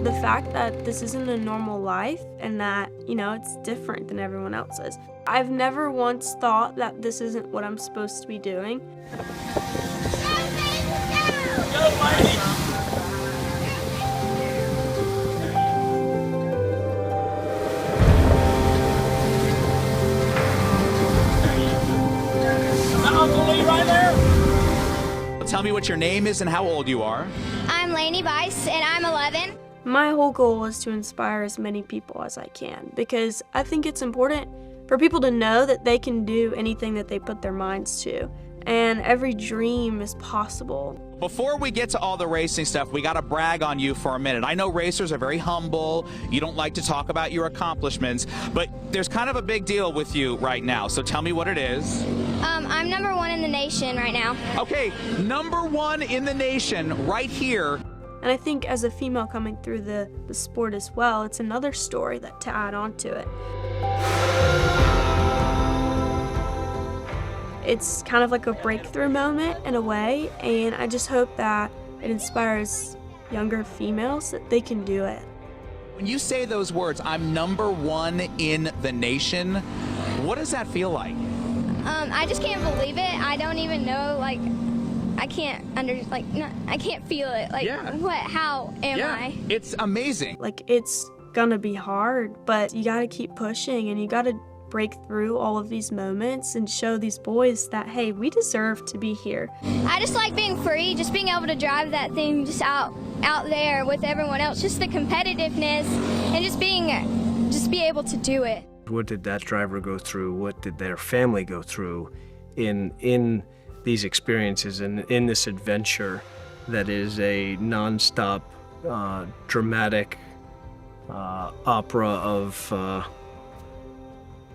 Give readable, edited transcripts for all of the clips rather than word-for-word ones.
The fact that this isn't a normal life and that, it's different than everyone else's. I've never once thought that this isn't what I'm supposed to be doing. Tell me what your name is and how old you are. I'm Lanie Buice, and I'm 11. My whole goal is to inspire as many people as I can because I think it's important for people to know that they can do anything that they put their minds to, and every dream is possible. Before we get to all the racing stuff, we got to brag on you for a minute. I know racers are very humble. You don't like to talk about your accomplishments, but there's kind of a big deal with you right now. So tell me what it is. I'm number 1 in the nation right now. Okay, number 1 in the nation right here. And I think as a female coming through the sport as well, it's another story to add on to it. It's kind of like a breakthrough moment in a way, and I just hope that it inspires younger females that they can do it. When you say those words, I'm number 1 in the nation, what does that feel like? I just can't believe it. I don't even know, I can't I can't feel it. How am I? It's amazing. It's gonna be hard, but you gotta keep pushing and you gotta break through all of these moments and show these boys that, hey, we deserve to be here. I just like being free, just being able to drive that thing just out there with everyone else, just the competitiveness and just be able to do it. What did that driver go through? What did their family go through in these experiences and in this adventure that is a nonstop, dramatic opera of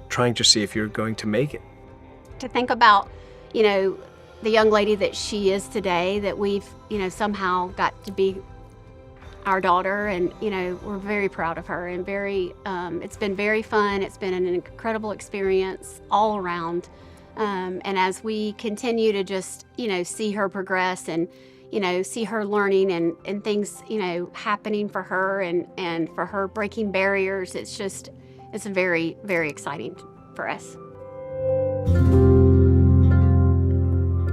trying to see if you're going to make it. To think about, the young lady that she is today, that we've, somehow got to be our daughter, and, we're very proud of her and it's been very fun. It's been an incredible experience all around. And as we continue to just, see her progress and, see her learning and things, happening for her and for her breaking barriers, it's very, very exciting for us.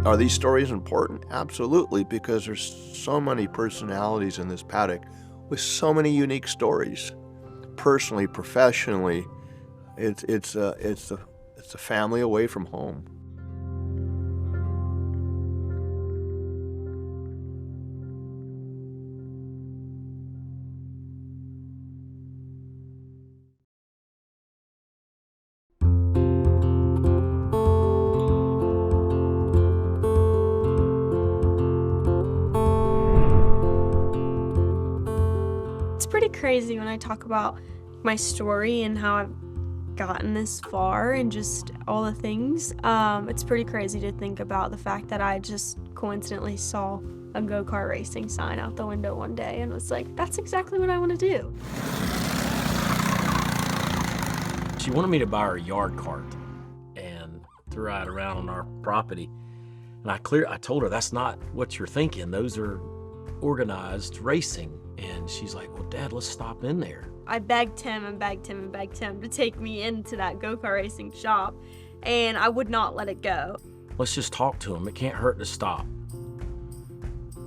Are these stories important? Absolutely, because there's so many personalities in this paddock with so many unique stories. Personally, professionally, it's a family away from home. It's pretty crazy when I talk about my story and how I've gotten this far and just all the things. It's pretty crazy to think about the fact that I just coincidentally saw a go-kart racing sign out the window one day and was like, that's exactly what I want to do. She wanted me to buy her a yard cart and to ride around on our property. And I told her, that's not what you're thinking. Those are organized racing. And she's like, well, Dad, let's stop in there. I begged him to take me into that go-kart racing shop, and I would not let it go. Let's just talk to him. It can't hurt to stop.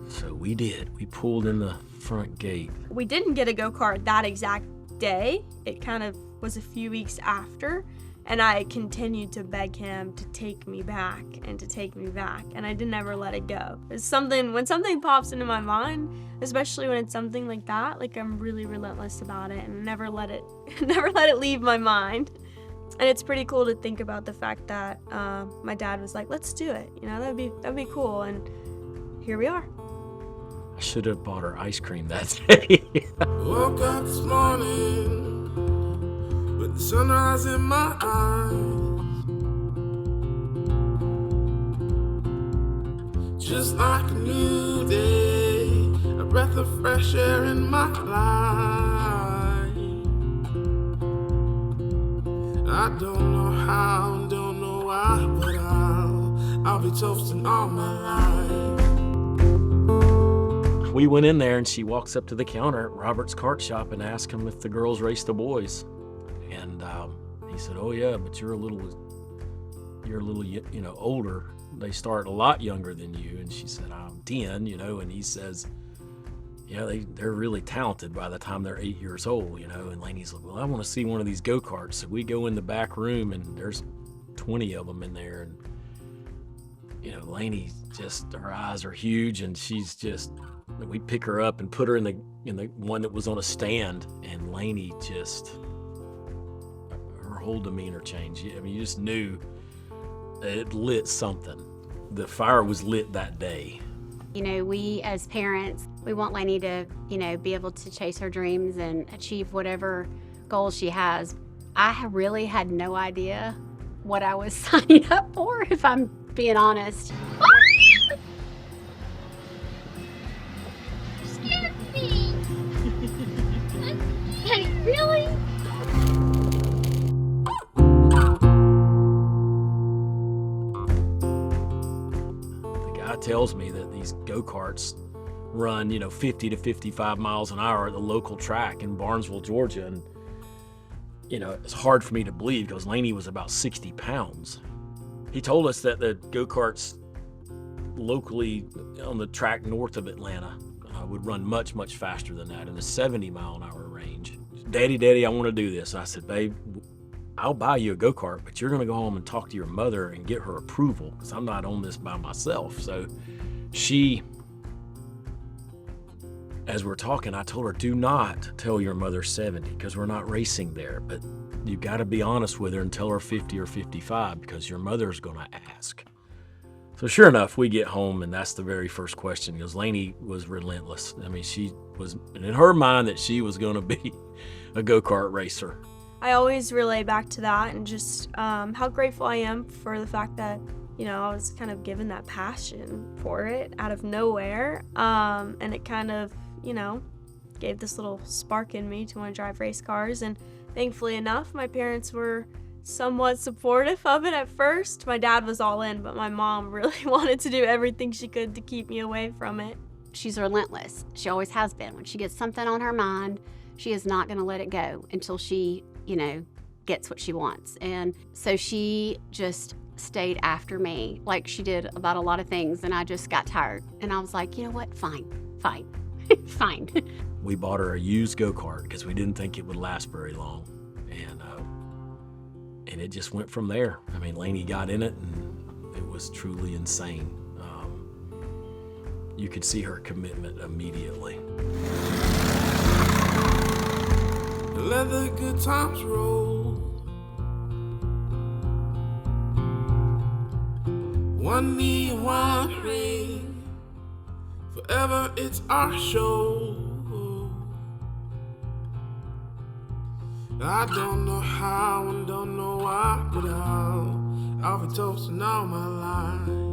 So we did. We pulled in the front gate. We didn't get a go-kart that exact day. It kind of was a few weeks after, and I continued to beg him to take me back and to take me back, and I didn't ever let it go. When something pops into my mind, especially when it's something like that, I'm really relentless about it and never let it leave my mind. And it's pretty cool to think about the fact that my dad was like, let's do it. That'd be cool, and here we are. I should have bought her ice cream that day. Woke up this morning with the sunrise in my eyes, just like a new day, a breath of fresh air in my life. I don't know how, don't know why, but I'll be be toasting all my life. We went in there and she walks up to the counter at Robert's Kart Shop and asked him if the girls race the boys. And he said, "Oh yeah, but you're a little, older. They start a lot younger than you." And she said, "I'm 10, and he says, "Yeah, they're really talented by the time they're 8 years old, And Lanie's like, "Well, I want to see one of these go-karts." So we go in the back room and there's 20 of them in there. And, Lanie just, her eyes are huge and she's just, we pick her up and put her in the one that was on a stand. And Lanie just, her whole demeanor changed. I mean, you just knew it lit something. The fire was lit that day. We as parents, we want Lanie to, be able to chase her dreams and achieve whatever goals she has. I really had no idea what I was signing up for, if I'm being honest. Scared me. Daddy, really? Tells me that these go-karts run 50 to 55 miles an hour at the local track in Barnesville, Georgia, and it's hard for me to believe because Lanie was about 60 pounds. He told us that the go-karts locally on the track north of Atlanta would run much faster than that in the 70 mile an hour range. Daddy, I want to do this. I said, "Babe, I'll buy you a go-kart, but you're going to go home and talk to your mother and get her approval because I'm not on this by myself." So she, as we're talking, I told her, "Do not tell your mother 70 because we're not racing there, but you got to be honest with her and tell her 50 or 55 because your mother's going to ask." So sure enough, we get home and that's the very first question because Lanie was relentless. I mean, she was in her mind that she was going to be a go-kart racer. I always relay back to that and just how grateful I am for the fact that, I was kind of given that passion for it out of nowhere. And it kind of, gave this little spark in me to want to drive race cars. And thankfully enough, my parents were somewhat supportive of it at first. My dad was all in, but my mom really wanted to do everything she could to keep me away from it. She's relentless. She always has been. When she gets something on her mind, she is not going to let it go until she gets what she wants. And so she just stayed after me like she did about a lot of things. And I just got tired. And I was like, you know what? Fine. Fine. We bought her a used go-kart because we didn't think it would last very long. And it just went from there. I mean, Lanie got in it and it was truly insane. You could see her commitment immediately. Let the good times roll. One knee, one ring. Forever it's our show. I don't know how and don't know why, but I'll be toasting all my life.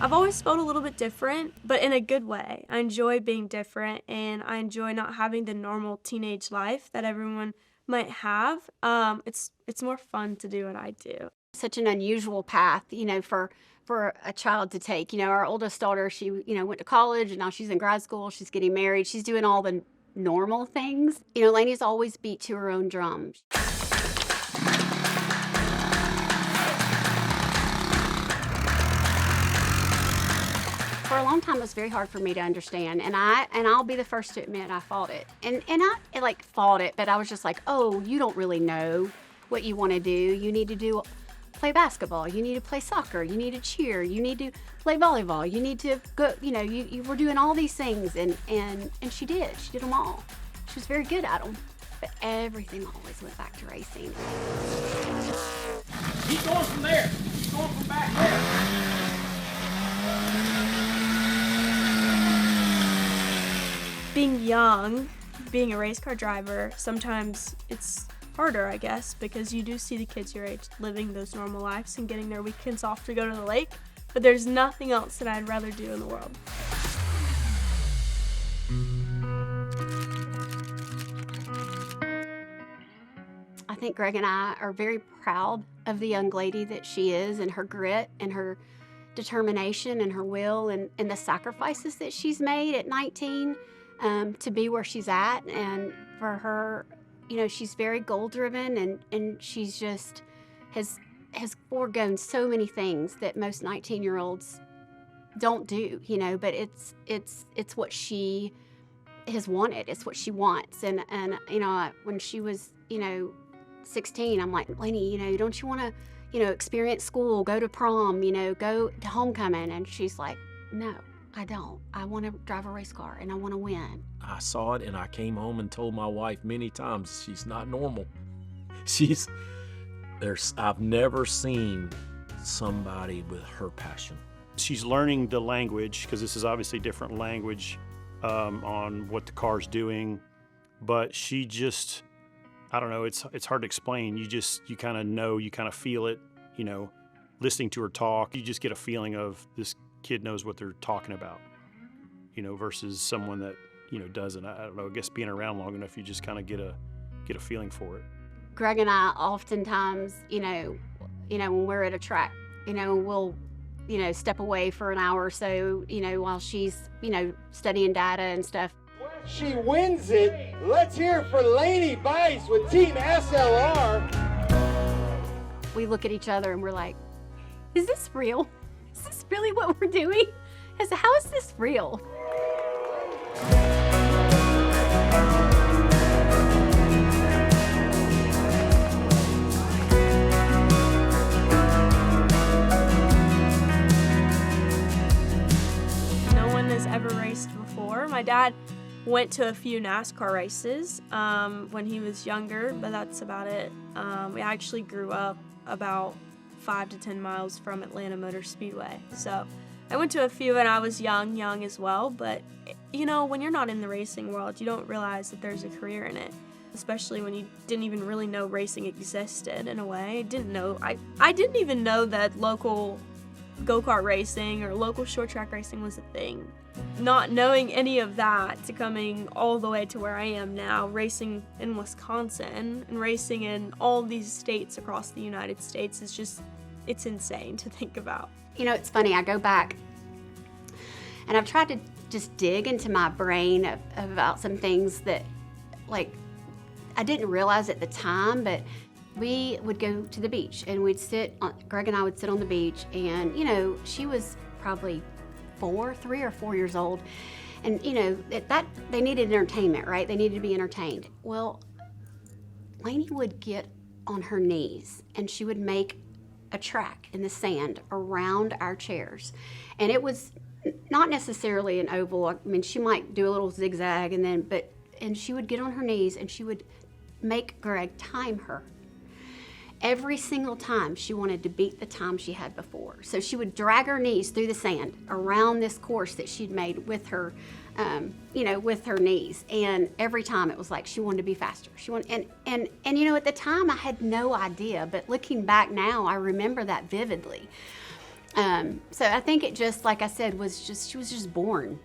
I've always felt a little bit different, but in a good way. I enjoy being different, and I enjoy not having the normal teenage life that everyone might have. It's more fun to do what I do. Such an unusual path, for a child to take. Our oldest daughter, she, went to college, and now she's in grad school. She's getting married. She's doing all the normal things. Lanie's always beat to her own drum. For a long time, it was very hard for me to understand, and I'll be the first to admit I fought it. And I fought it, but I was just like, oh, you don't really know what you want to do. You need to play basketball. You need to play soccer. You need to cheer. You need to play volleyball. You need to go. You were doing all these things, and she did. She did them all. She was very good at them, but everything always went back to racing. Keep going from there. Keep going from back there. Being young, being a race car driver, sometimes it's harder, I guess, because you do see the kids your age living those normal lives and getting their weekends off to go to the lake, but there's nothing else that I'd rather do in the world. I think Greg and I are very proud of the young lady that she is, and her grit and her determination and her will, and the sacrifices that she's made at 19 to be where she's at. And for her, you know, she's very goal driven, and she's just has foregone so many things that most 19-year-olds don't do, you know, but it's what she has wanted. It's what she wants. And you know, when she was, you know, 16, I'm like, Lanie, you know, don't you want to, you know, experience school, go to prom, you know, go to homecoming? And she's like, no, I don't. I want to drive a race car and I want to win. I saw it, and I came home and told my wife many times, she's not normal. I've never seen somebody with her passion. She's learning the language, because this is obviously different language on what the car's doing, but she just, I don't know, it's hard to explain. You kind of know, you kind of feel it, you know, listening to her talk. You just get a feeling of this kid knows what they're talking about, you know, versus someone that, you know, doesn't. I don't know, I guess being around long enough, you just kind of get a feeling for it. Greg and I oftentimes, you know, when we're at a track, you know, we'll, you know, step away for an hour or so, you know, while she's, you know, studying data and stuff. She wins it. Let's hear it for Lanie Buice with Team SLR. We look at each other and we're like, is this real? Is this really what we're doing? How is this real? No one has ever raced before. My dad went to a few NASCAR races when he was younger, but that's about it. We actually grew up about 5 to 10 miles from Atlanta Motor Speedway. So I went to a few and I was young as well, but you know, when you're not in the racing world, you don't realize that there's a career in it, especially when you didn't even really know racing existed in a way. I didn't even know that local go-kart racing or local short track racing was a thing. Not knowing any of that to coming all the way to where I am now, racing in Wisconsin and racing in all these states across the United States is just, it's insane to think about. You know, it's funny, I go back and I've tried to just dig into my brain about some things that, like, I didn't realize at the time, but we would go to the beach and Greg and I would sit on the beach, and, you know, she was probably 3 or 4 years old, and, you know, that they needed entertainment, right? They needed to be entertained. Well, Lanie would get on her knees and she would make a track in the sand around our chairs, and it was not necessarily an oval. I mean, she might do a little zigzag, and she would get on her knees and she would make Greg time her. Every single time she wanted to beat the time she had before. So she would drag her knees through the sand around this course that she'd made with her, you know, with her knees. And every time it was like she wanted to be faster. And you know, at the time I had no idea, but looking back now, I remember that vividly. So I think it just, like I said, she was just born,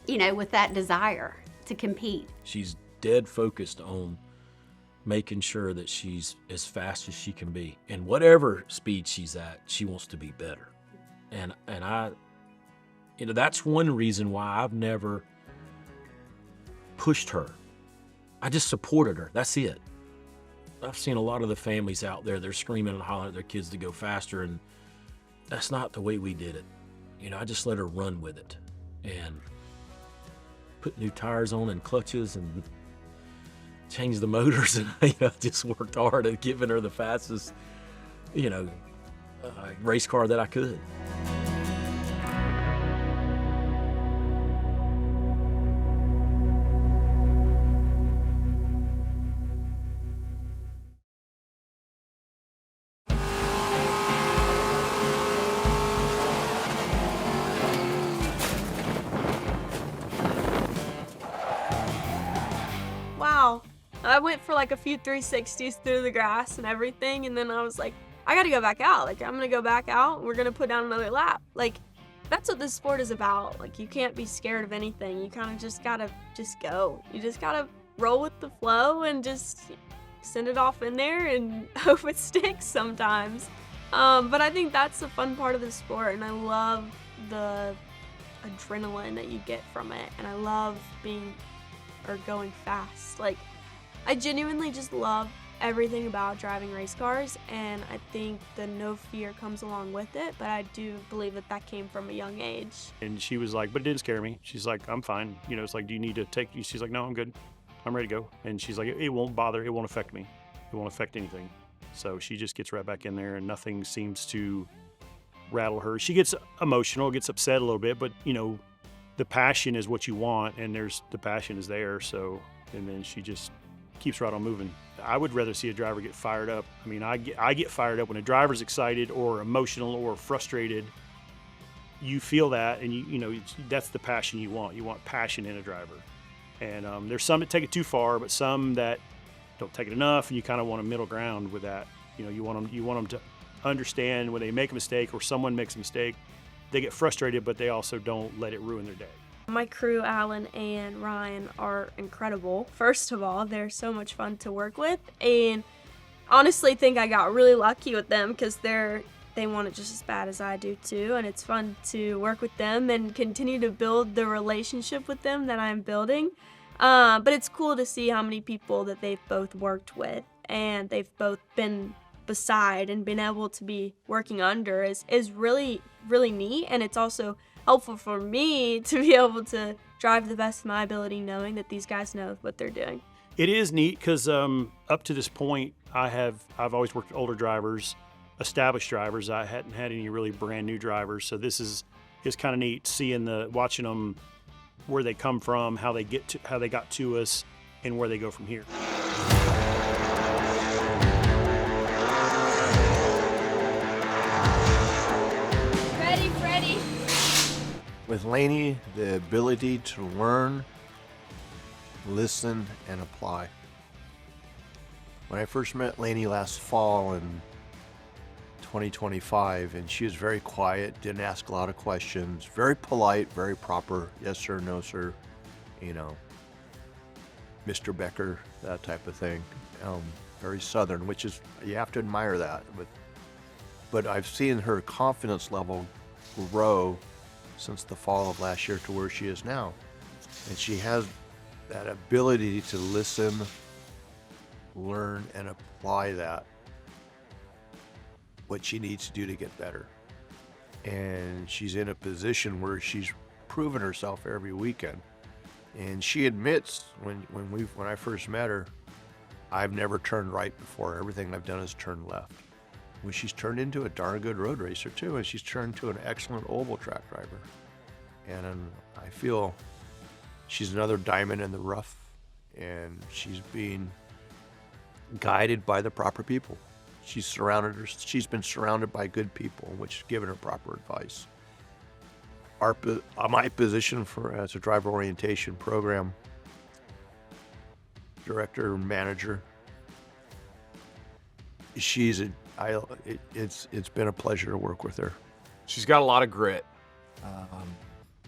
you know, with that desire to compete. She's dead focused on making sure that she's as fast as she can be. And whatever speed she's at, she wants to be better. And I, you know, that's one reason why I've never pushed her. I just supported her. That's it. I've seen a lot of the families out there, they're screaming and hollering at their kids to go faster, and that's not the way we did it. You know, I just let her run with it and put new tires on and clutches and changed the motors, and, you know, just worked hard at giving her the fastest, you know, race car that I could. Wow, that I went for like a few 360s through the grass and everything, and then I was like, I gotta go back out. Like, I'm gonna go back out, and we're gonna put down another lap. Like, that's what this sport is about. Like, you can't be scared of anything. You kind of just gotta just go. You just gotta roll with the flow and just send it off in there and hope it sticks sometimes. But I think that's the fun part of the sport, and I love the adrenaline that you get from it, and I love going fast. Like, I genuinely just love everything about driving race cars, and I think the no fear comes along with it, but I do believe that that came from a young age. And she was like, but it didn't scare me. She's like, I'm fine. You know, it's like, do you need to take you? She's like, no, I'm good. I'm ready to go. And she's like, it won't bother. It won't affect me. It won't affect anything. So she just gets right back in there, and nothing seems to rattle her. She gets emotional, gets upset a little bit, but you know, the passion is what you want, and the passion is there. So, and then she just keeps right on moving. I would rather see a driver get fired up. I mean, I get fired up when a driver's excited or emotional or frustrated. You feel that, and you know that's the passion you want. You want passion in a driver. And there's some that take it too far, but some that don't take it enough, and you kind of want a middle ground with that. You know, you want them to understand when they make a mistake or someone makes a mistake, they get frustrated, but they also don't let it ruin their day. My crew, Alan and Ryan, are incredible. First of all, they're so much fun to work with, and honestly think I got really lucky with them because they want it just as bad as I do too, and it's fun to work with them and continue to build the relationship with them that I'm building. But it's cool to see how many people that they've both worked with and they've both been beside and been able to be working under is really, really neat, and it's also helpful for me to be able to drive the best of my ability knowing that these guys know what they're doing. It is neat because up to this point, I've always worked with older drivers, established drivers. I hadn't had any really brand new drivers, so this is kind of neat watching them, where they come from, how they got to us, and where they go from here. Ready. With Lanie, the ability to learn, listen, and apply. When I first met Lanie last fall in 2025, and she was very quiet, didn't ask a lot of questions, very polite, very proper, yes sir, no sir, you know, Mr. Becker, that type of thing. Very Southern, which is, you have to admire that. But I've seen her confidence level grow since the fall of last year to where she is now. And she has that ability to listen, learn, and apply what she needs to do to get better. And she's in a position where she's proven herself every weekend. And she admits when I first met her, I've never turned right before. Everything I've done is turn left. Well, she's turned into a darn good road racer too, and she's turned to an excellent oval track driver. And I feel she's another diamond in the rough, and she's being guided by the proper people. She's been surrounded by good people, which have given her proper advice. My position as a driver orientation program director and manager, it's been a pleasure to work with her. She's got a lot of grit,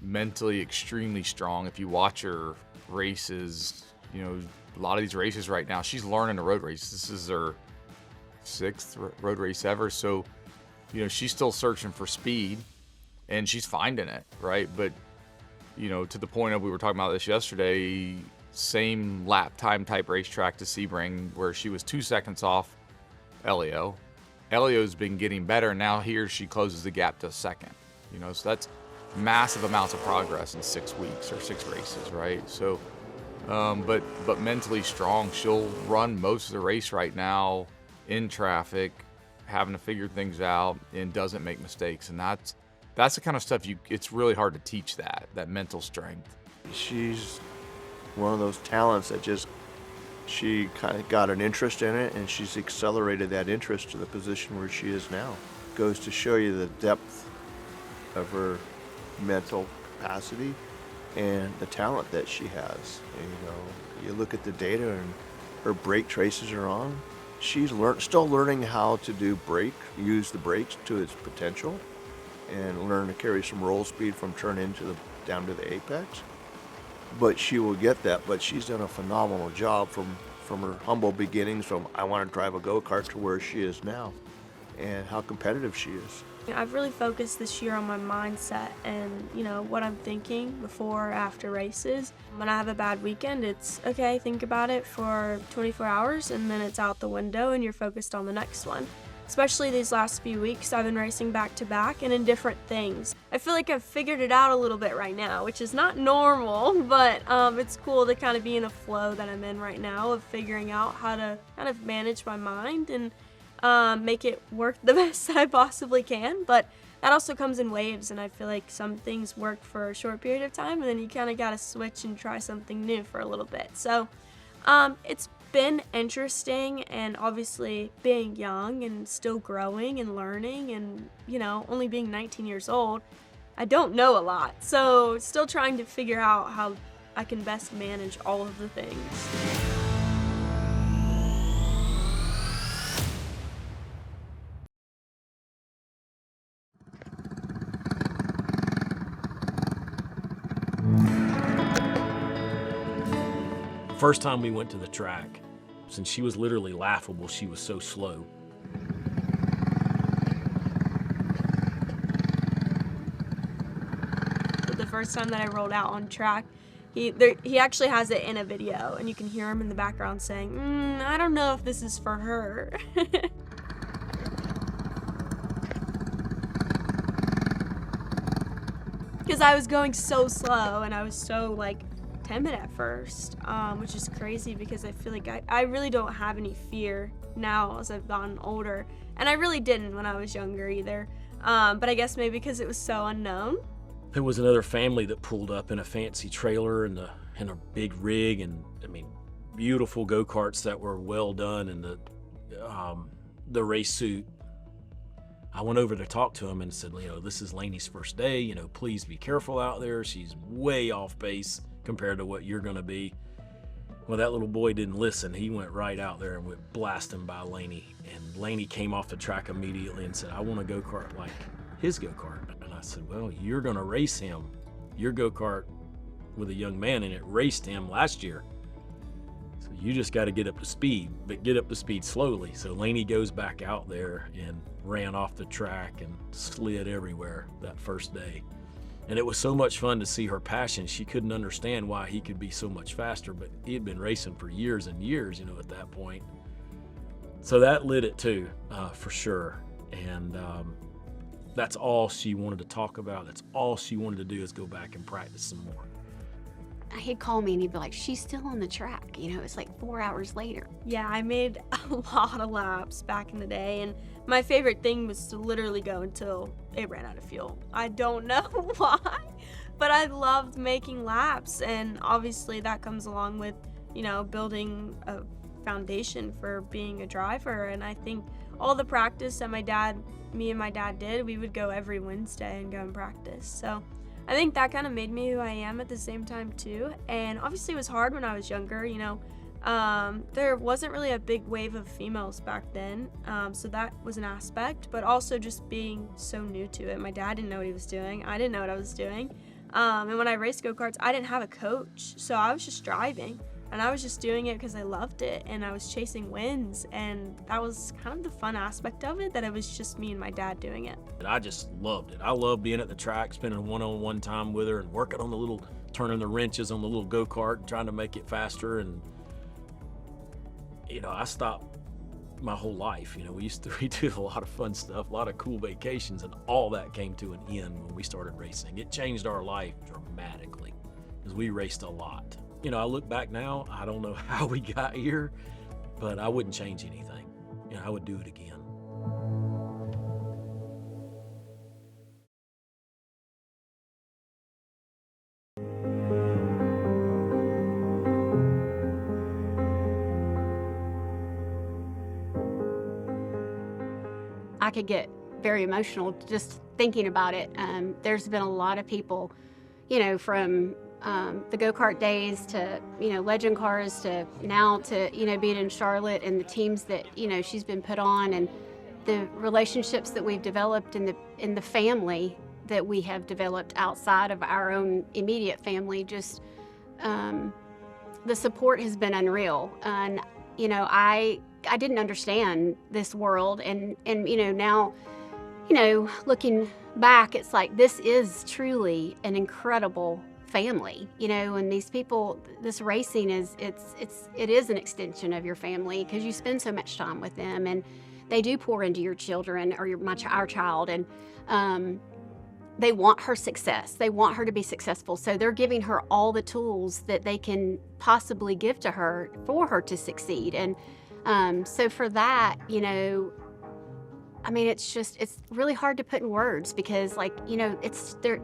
mentally extremely strong. If you watch her races, you know, a lot of these races right now, she's learning a road race. This is her 6th road race ever, so you know she's still searching for speed, and she's finding it, right? But you know, to the point of, we were talking about this yesterday, same lap time type racetrack to Sebring, where she was 2 seconds off Elio. Elio's been getting better, and now here she closes the gap to second. You know, so that's massive amounts of progress in 6 weeks or 6 races, right? So but mentally strong. She'll run most of the race right now in traffic, having to figure things out, and doesn't make mistakes. And that's the kind of stuff it's really hard to teach, that mental strength. She's one of those talents that she kind of got an interest in it, and she's accelerated that interest to the position where she is now. Goes to show you the depth of her mental capacity and the talent that she has. And, you know, you look at the data, and her brake traces are on. She's still learning how to use the brakes to its potential, and learn to carry some roll speed from turn in down to the apex. But she will get that. But she's done a phenomenal job from her humble beginnings, from I want to drive a go-kart, to where she is now, and how competitive she is. I've really focused this year on my mindset and, what I'm thinking before or after races. When I have a bad weekend, it's okay, think about it for 24 hours and then it's out the window and you're focused on the next one. Especially these last few weeks, I've been racing back to back and in different things. I feel like I've figured it out a little bit right now, which is not normal, but it's cool to kind of be in a flow that I'm in right now of figuring out how to kind of manage my mind and make it work the best that I possibly can. But that also comes in waves, and I feel like some things work for a short period of time and then you kind of got to switch and try something new for a little bit. So it's been interesting, and obviously being young and still growing and learning and, only being 19 years old, I don't know a lot. So still trying to figure out how I can best manage all of the things. First time we went to the track, since she was literally laughable, she was so slow. The first time that I rolled out on track, he actually has it in a video, and you can hear him in the background saying, I don't know if this is for her. Because I was going so slow and I was so timid at first, which is crazy because I feel like I really don't have any fear now as I've gotten older, and I really didn't when I was younger either, but I guess maybe because it was so unknown. There was another family that pulled up in a fancy trailer and a big rig, and beautiful go-karts that were well done, and the race suit. I went over to talk to him and said, this is Lanie's first day, please be careful out there. She's way off pace compared to what you're gonna be. Well, that little boy didn't listen. He went right out there and went blasting by Lanie. And Lanie came off the track immediately and said, I want a go-kart like his go-kart. And I said, well, you're gonna race him. Your go-kart with a young man in it raced him last year. So you just gotta get up to speed, but get up to speed slowly. So Lanie goes back out there and ran off the track and slid everywhere that first day. And it was so much fun to see her passion. She couldn't understand why he could be so much faster, but he had been racing for years and years, at that point. So that lit it too, for sure. And that's all she wanted to talk about. That's all she wanted to do, is go back and practice some more. He'd call me and he'd be like, she's still on the track. It's like 4 hours later. Yeah, I made a lot of laps back in the day, and my favorite thing was to literally go until it ran out of fuel. I don't know why, but I loved making laps, and obviously that comes along with, building a foundation for being a driver. And I think all the practice that me and my dad did, we would go every Wednesday and go and practice. So I think that kind of made me who I am at the same time too. And obviously it was hard when I was younger, there wasn't really a big wave of females back then, so that was an aspect, but also just being so new to it. My dad didn't know what he was doing. I didn't know what I was doing. And when I raced go-karts, I didn't have a coach, so I was just driving, and I was just doing it because I loved it, and I was chasing wins, and that was kind of the fun aspect of it, that it was just me and my dad doing it. And I just loved it. I loved being at the track, spending one-on-one time with her and working on turning the wrenches on the little go-kart and trying to make it faster. And I stopped my whole life. We did a lot of fun stuff, a lot of cool vacations, and all that came to an end when we started racing. It changed our life dramatically because we raced a lot. I look back now, I don't know how we got here, but I wouldn't change anything. I would do it again. I could get very emotional just thinking about it. There's been a lot of people, from the go-kart days to, legend cars to now to, being in Charlotte and the teams that, she's been put on and the relationships that we've developed in the family that we have developed outside of our own immediate family. Just the support has been unreal. And, I didn't understand this world. And now, looking back, it's like this is truly an incredible family, and these people, this racing it is an extension of your family because you spend so much time with them and they do pour into your children or our child, and they want her success. They want her to be successful. So they're giving her all the tools that they can possibly give to her for her to succeed. And so for that, it's really hard to put in words because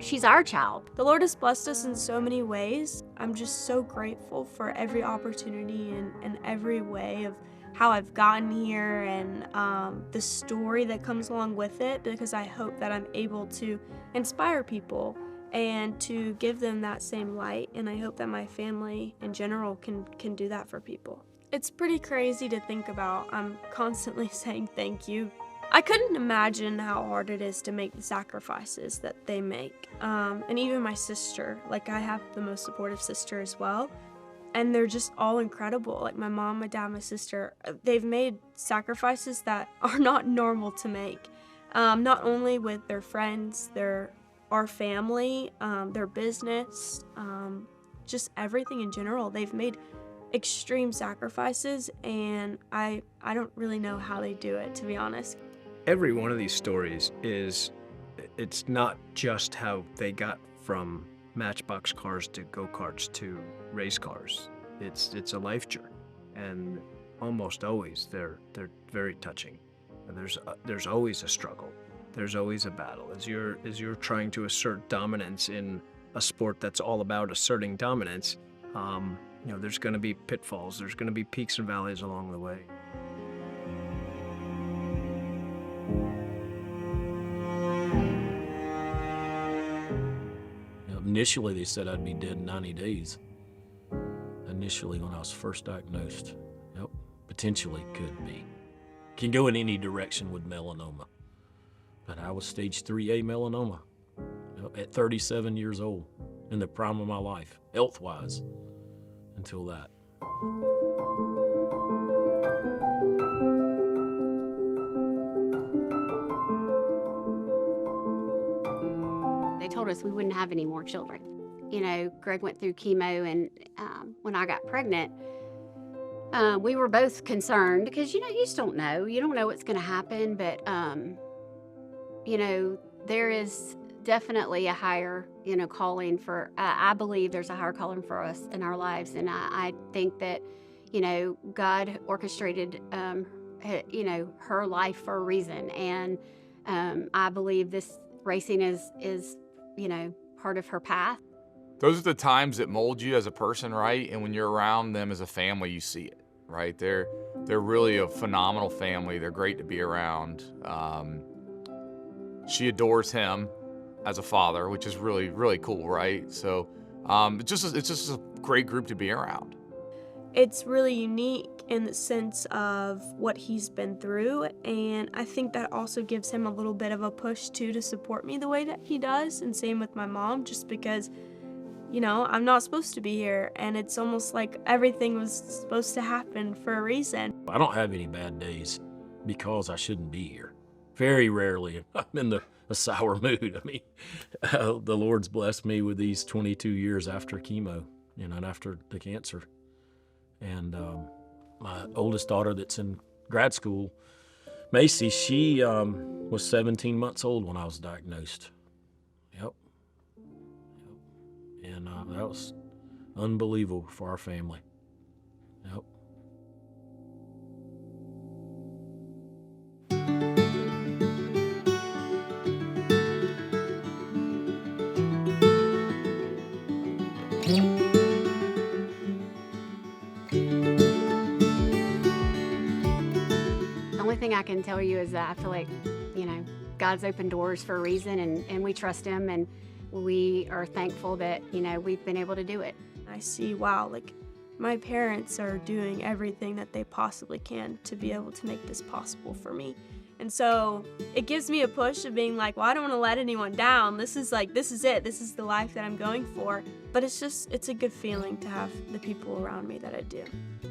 she's our child. The Lord has blessed us in so many ways. I'm just so grateful for every opportunity and every way of how I've gotten here and the story that comes along with it, because I hope that I'm able to inspire people and to give them that same light, and I hope that my family in general can do that for people. It's pretty crazy to think about. I'm constantly saying thank you. I couldn't imagine how hard it is to make the sacrifices that they make. And even my sister, I have the most supportive sister as well. And they're just all incredible. My mom, my dad, my sister, they've made sacrifices that are not normal to make. Not only with their friends, our family, their business, just everything in general. They've made extreme sacrifices, and I don't really know how they do it, to be honest. Every one of these stories it's not just how they got from Matchbox cars to go-karts to race cars. It's a life journey, and almost always they're very touching. There's always a struggle. There's always a battle as you're trying to assert dominance in a sport that's all about asserting dominance. There's going to be pitfalls. There's going to be peaks and valleys along the way. Initially, they said I'd be dead in 90 days. Initially, when I was first diagnosed. Yep, potentially could be. Can go in any direction with melanoma. But I was stage 3A melanoma at 37 years old, in the prime of my life, health-wise, until that. They told us we wouldn't have any more children. Greg went through chemo, and when I got pregnant, we were both concerned because, you just don't know. You don't know what's going to happen, but, there is definitely a higher, calling for, I believe there's a higher calling for us in our lives. And I think that, God orchestrated, her life for a reason. And I believe this racing is part of her path. Those are the times that mold you as a person, right? And when you're around them as a family, you see it, right? They're really a phenomenal family. They're great to be around. She adores him as a father, which is really, really cool, right? So it's just a great group to be around. It's really unique in the sense of what he's been through, and I think that also gives him a little bit of a push too to support me the way that he does, and same with my mom, just because I'm not supposed to be here, and it's almost like everything was supposed to happen for a reason. I don't have any bad days because I shouldn't be here. Very rarely I'm in a sour mood. I mean, the Lord's blessed me with these 22 years after chemo, and after the cancer. And my oldest daughter that's in grad school, Macy, she was 17 months old when I was diagnosed. Yep. And that was unbelievable for our family. Yep. The only thing I can tell you is that I feel like, God's opened doors for a reason, and we trust him, and we are thankful that, we've been able to do it. I see, wow, like my parents are doing everything that they possibly can to be able to make this possible for me. And so it gives me a push of being like, well, I don't want to let anyone down. This is it. This is the life that I'm going for. But it's a good feeling to have the people around me that I do.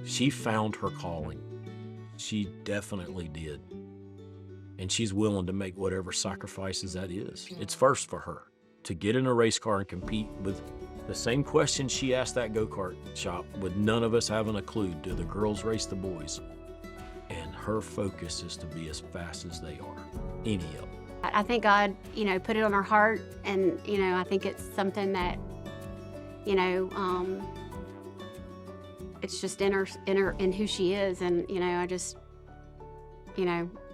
She found her calling. She definitely did. And she's willing to make whatever sacrifices that is. It's first for her to get in a race car and compete with the same question she asked that go-kart shop, with none of us having a clue. Do the girls race the boys? And her focus is to be as fast as they are, any of them. I think God, put it on her heart, and, I think it's something that, it's just in who she is, and,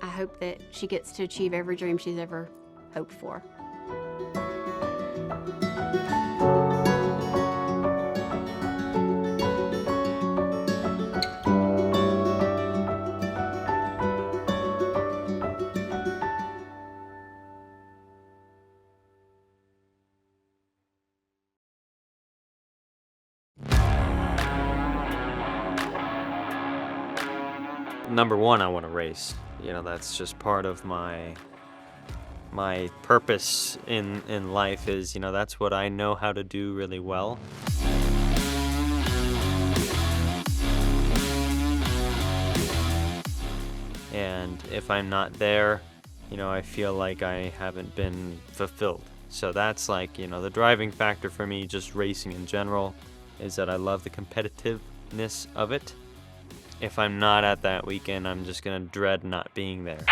I hope that she gets to achieve every dream she's ever hoped for. Number one, I want to race. That's just part of my purpose in life is, that's what I know how to do really well. And if I'm not there, I feel like I haven't been fulfilled. So that's like, the driving factor for me, just racing in general, is that I love the competitiveness of it. If I'm not at that weekend, I'm just gonna dread not being there.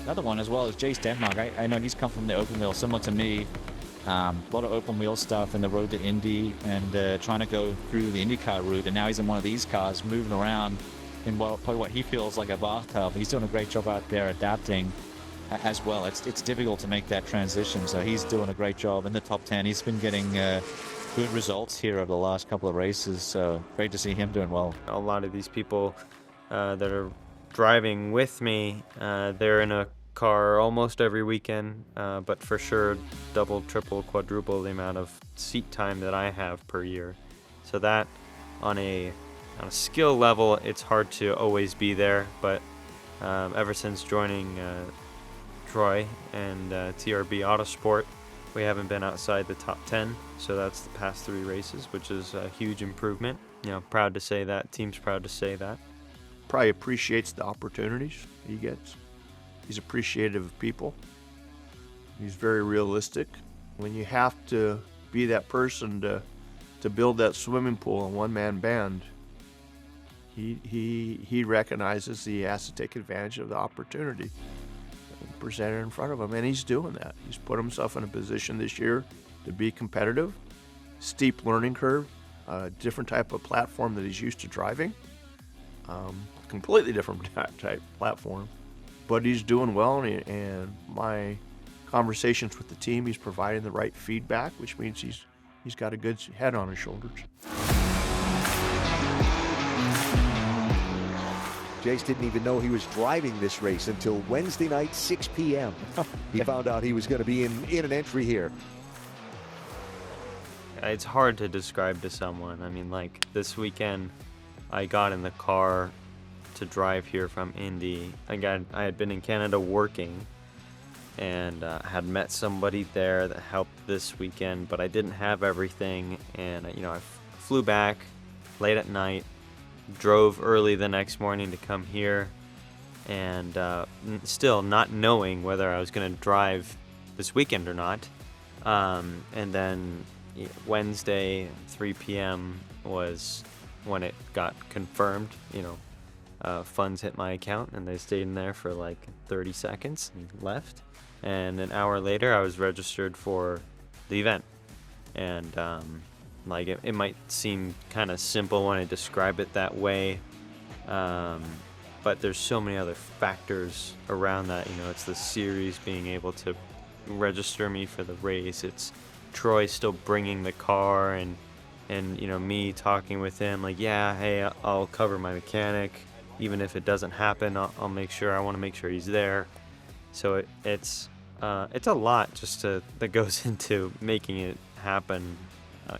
Another one as well is Jace Denmark. I know he's come from the open wheel, similar to me. A lot of open wheel stuff in the road to Indy and trying to go through the IndyCar route. And now he's in one of these cars moving around in probably what he feels like a bathtub. He's doing a great job out there adapting as well. It's difficult to make that transition. So he's doing a great job in the top 10. He's been getting good results here over the last couple of races, so great to see him doing well. A lot of these people that are driving with me, they're in a car almost every weekend, but for sure double, triple, quadruple the amount of seat time that I have per year. So that on a skill level, it's hard to always be there, but ever since joining Troy and TRB Autosport, we haven't been outside the top 10, so that's the past 3 races, which is a huge improvement. Proud to say that. Team's proud to say that. Probably appreciates the opportunities he gets. He's appreciative of people. He's very realistic. When you have to be that person to build that swimming pool in one-man band, he recognizes he has to take advantage of the opportunity presented in front of him, and he's doing that. He's put himself in a position this year to be competitive. Steep learning curve, different type of platform that he's used to driving, completely different type platform, but he's doing well, and my conversations with the team, he's providing the right feedback, which means he's got a good head on his shoulders. Jace didn't even know he was driving this race until Wednesday night, 6 p.m. He found out he was going to be in an entry here. It's hard to describe to someone. I mean, like this weekend, I got in the car to drive here from Indy. I had been in Canada working, and had met somebody there that helped this weekend, but I didn't have everything, and I flew back late at night, drove early the next morning to come here, and still not knowing whether I was going to drive this weekend or not. And then Wednesday, 3 p.m. was when it got confirmed. Funds hit my account, and they stayed in there for like 30 seconds and left. And an hour later, I was registered for the event. And it might seem kind of simple when I describe it that way, but there's so many other factors around that. It's the series being able to register me for the race. It's Troy still bringing the car, and me talking with him like, yeah, hey, I'll cover my mechanic. Even if it doesn't happen, I'll make sure. I want to make sure he's there. So it's It's a lot just that goes into making it happen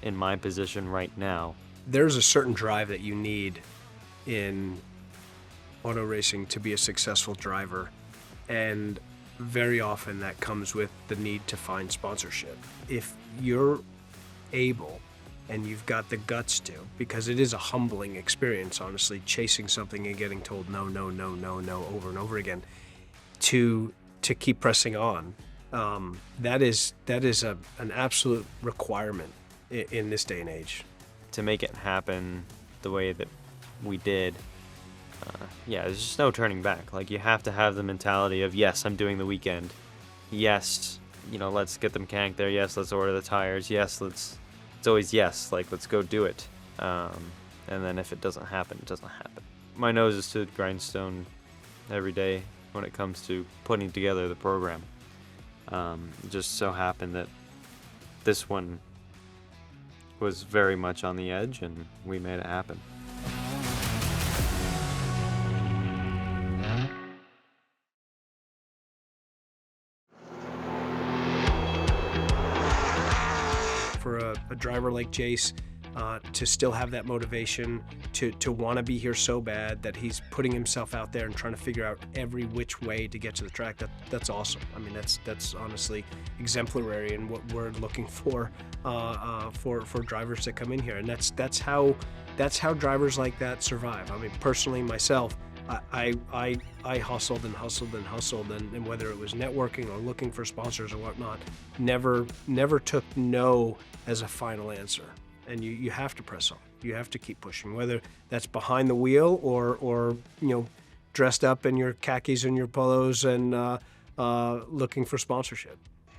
in my position right now. There's a certain drive that you need in auto racing to be a successful driver, and very often that comes with the need to find sponsorship. If you're able and you've got the guts to, because it is a humbling experience, honestly, chasing something and getting told no, no, no, no, no over and over again, to keep pressing on. That is an absolute requirement in this day and age. To make it happen the way that we did, there's just no turning back. Like, you have to have the mentality of, yes, I'm doing the weekend. Yes, let's get the mechanic there. Yes, let's order the tires. Yes, it's always yes, like, let's go do it. And then if it doesn't happen, it doesn't happen. My nose is to the grindstone every day when it comes to putting together the program. It just so happened that this one was very much on the edge, and we made it happen. For a driver like Jace, to still have that motivation to want to be here so bad that he's putting himself out there and trying to figure out every which way to get to the track, that's awesome. I mean, that's honestly exemplary in what we're looking for drivers that come in here, and that's how drivers like that survive. I mean, personally, myself, I hustled and hustled and hustled, and whether it was networking or looking for sponsors or whatnot, never took no as a final answer. And you have to press on. You have to keep pushing, whether that's behind the wheel or dressed up in your khakis and your polos and looking for sponsorship.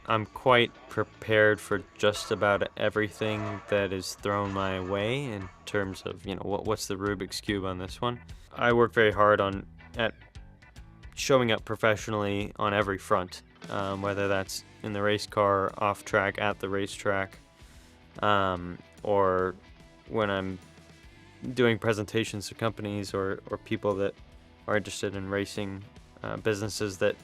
I'm quite prepared for just about everything that is thrown my way in terms of, what's the Rubik's Cube on this one. I work very hard at showing up professionally on every front, whether that's in the race car, off track, at the racetrack, or when I'm doing presentations to companies or people that are interested in racing, businesses that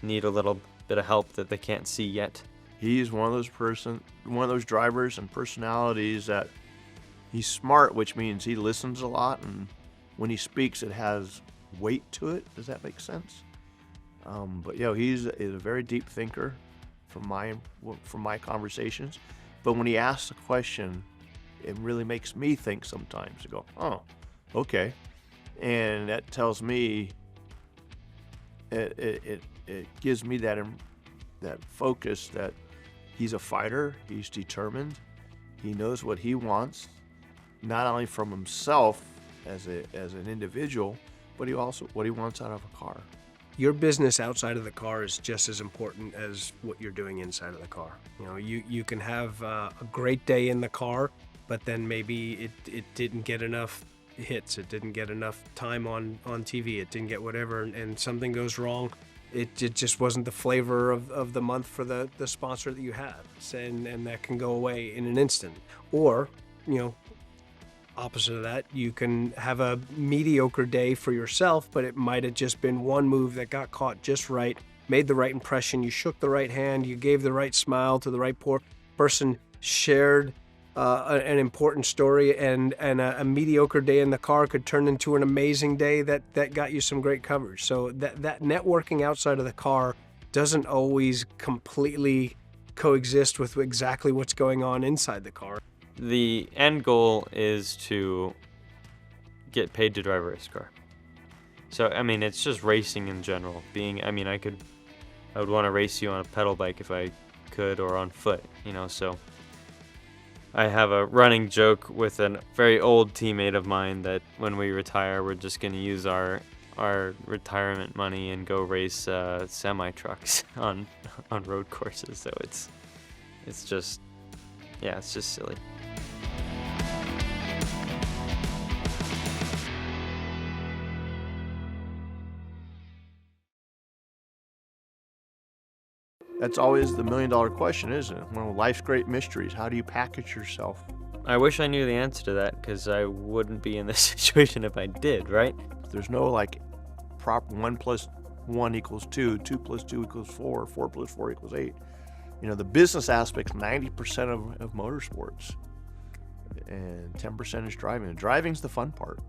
need a little bit of help that they can't see yet. He's one of those drivers and personalities that he's smart, which means he listens a lot, and when he speaks, it has weight to it. Does that make sense? But he's a very deep thinker from my conversations. But when he asks a question, it really makes me think sometimes. To go, oh, okay, and that tells me it gives me that focus that he's a fighter. He's determined. He knows what he wants, not only from himself as an individual, but what he wants out of a car. Your business outside of the car is just as important as what you're doing inside of the car. You can have a great day in the car, but then maybe it didn't get enough hits, it didn't get enough time on TV, it didn't get whatever, and something goes wrong. It just wasn't the flavor of the month for the sponsor that you had, and that can go away in an instant. Or, opposite of that, you can have a mediocre day for yourself, but it might have just been one move that got caught just right, made the right impression, you shook the right hand, you gave the right smile to the right person, shared an important story, and a mediocre day in the car could turn into an amazing day that got you some great coverage. So that networking outside of the car doesn't always completely coexist with exactly what's going on inside the car. The end goal is to get paid to drive a race car. So, I mean, it's just racing in general. I would want to race you on a pedal bike if I could, or on foot, so. I have a running joke with a very old teammate of mine that when we retire, we're just going to use our retirement money and go race semi-trucks on road courses. So it's just silly. That's always the $1 million question, isn't it? One of life's great mysteries. How do you package yourself? I wish I knew the answer to that, because I wouldn't be in this situation if I did, right? There's no proper 1 + 1 equals 2, 2 plus 2 equals 4, 4 plus 4 equals 8. You know, the business aspect's 90% of motorsports, and 10% is driving. And driving's the fun part.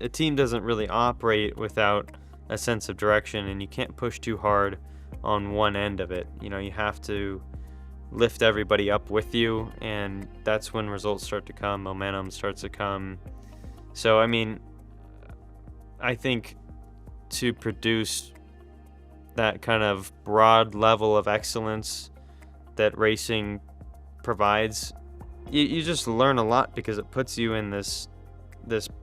A team doesn't really operate without a sense of direction, and you can't push too hard on one end of it. You know, you have to lift everybody up with you, and that's when results start to come, momentum starts to come. So, I mean, I think to produce that kind of broad level of excellence that racing provides, you just learn a lot, because it puts you in this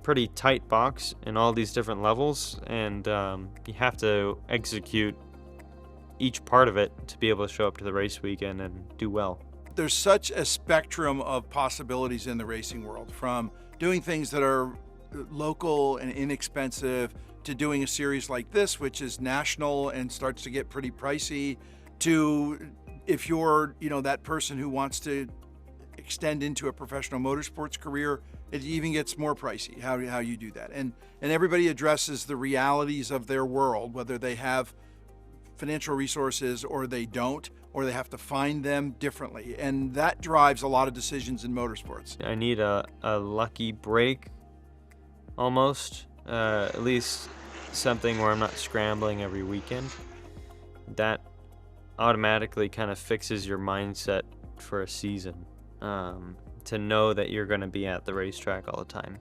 pretty tight box in all these different levels, and you have to execute each part of it to be able to show up to the race weekend and do well. There's such a spectrum of possibilities in the racing world, from doing things that are local and inexpensive to doing a series like this, which is national and starts to get pretty pricey, to if you're, you know, that person who wants to extend into a professional motorsports career, it even gets more pricey how you do that. And everybody addresses the realities of their world, whether they have financial resources or they don't, or they have to find them differently. And that drives a lot of decisions in motorsports. I need a lucky break, almost, at least something where I'm not scrambling every weekend. That automatically kind of fixes your mindset for a season. To know that you're going to be at the racetrack all the time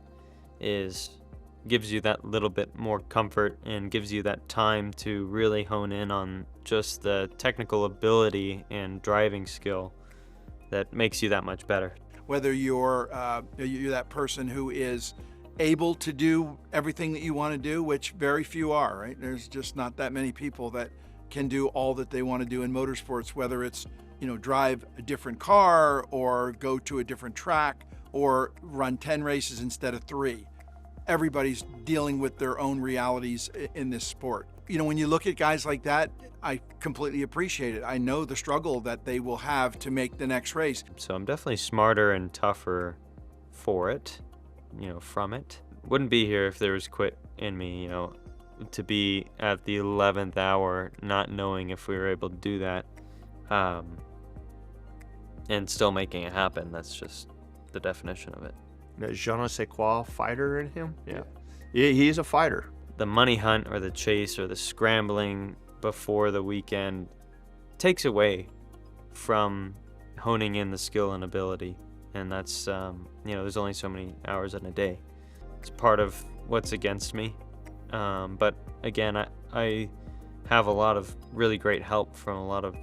gives you that little bit more comfort, and gives you that time to really hone in on just the technical ability and driving skill that makes you that much better. Whether you're that person who is able to do everything that you want to do, which very few are, right? There's just not that many people that can do all that they want to do in motorsports, whether it's, you know, drive a different car or go to a different track or run 10 races instead of 3. Everybody's dealing with their own realities in this sport. You know, when you look at guys like that, I completely appreciate it. I know the struggle that they will have to make the next race. So I'm definitely smarter and tougher for it, you know, from it. Wouldn't be here if there was quit in me, you know, to be at the 11th hour not knowing if we were able to do that, and still making it happen. That's just the definition of it. That je ne sais quoi fighter in him? Yeah. He's a fighter. The money hunt or the chase or the scrambling before the weekend takes away from honing in the skill and ability. And that's, you know, there's only so many hours in a day. It's part of what's against me. But again, I have a lot of really great help from a lot of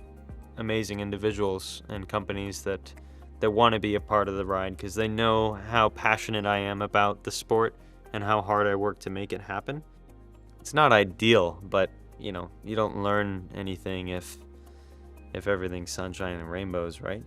amazing individuals and companies that want to be a part of the ride, because they know how passionate I am about the sport and how hard I work to make it happen. It's not ideal, but you know, you don't learn anything if everything's sunshine and rainbows, right?